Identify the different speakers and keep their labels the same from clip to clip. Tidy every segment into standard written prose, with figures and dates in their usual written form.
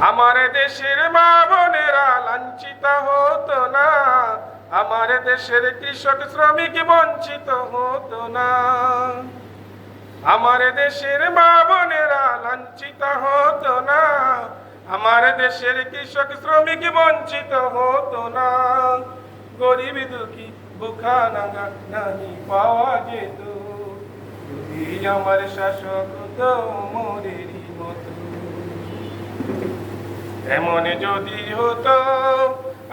Speaker 1: আমার দেশের মা বোনেরা লাঞ্ছিত হতো না, আমার দেশের কৃষক শ্রমিক বঞ্চিত হতো না। আমার দেশের মা বোনেরা লাঞ্ছিত হতো না, আমার দেশের কৃষক শ্রমিক বঞ্চিত হতো না। গরিব দুঃখী বুখা নাঙ্গা নাহি পাওয়া যেত, যদি আমার শাসক হতো মোরেরই মতো। এমন যদি হতো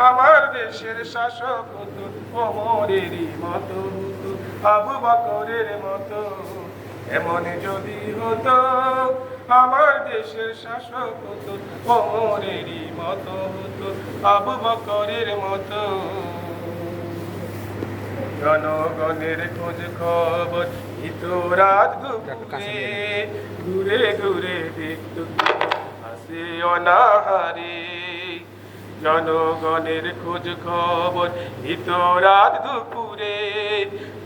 Speaker 1: আমার দেশের শাসক হতো ওমরেরই মতো, হতো আবু বকরের মতো। এমন যদি হতো আমার দেশের শাসক হতো ওমরেরই মতো, হতো আবু বকরের মতো। জনগণের খোঁজ খবর নিত রাত দুপুরে, ঘুরে ঘুরে দেখত আসে অনাহারে। জনগণের খোঁজ খবর নিত রাত দুপুরে,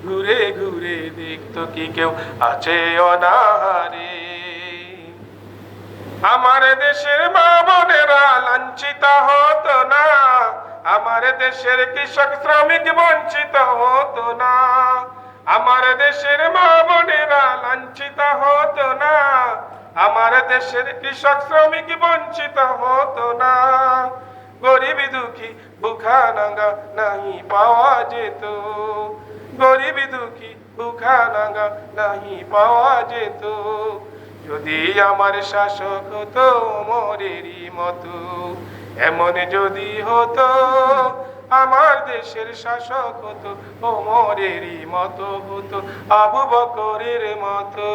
Speaker 1: ঘুরে ঘুরে দেখত কি কেউ আছে অনাহারে। আমার দেশের মা বোনেরা লাঞ্ছিত হতো না, আমার দেশের কৃষক শ্রমিক বঞ্চিত হতো না। আমার দেশের মা বোনেরা লাঞ্ছিত হতো না, আমার দেশের কৃষক শ্রমিক বঞ্চিত হতো না। গরিব দুঃখী বুখা নাঙ্গা নাহি পাওয়া যেত, গরিব দুঃখী বুখা নাঙ্গা নাহি পাওয়া যেত, যদি আমার শাসক হতো মোরেরই মতো। এমন যদি হতো আমার দেশের শাসক হতো ওমরেরই মতো, হতো আবু বকরের মতো।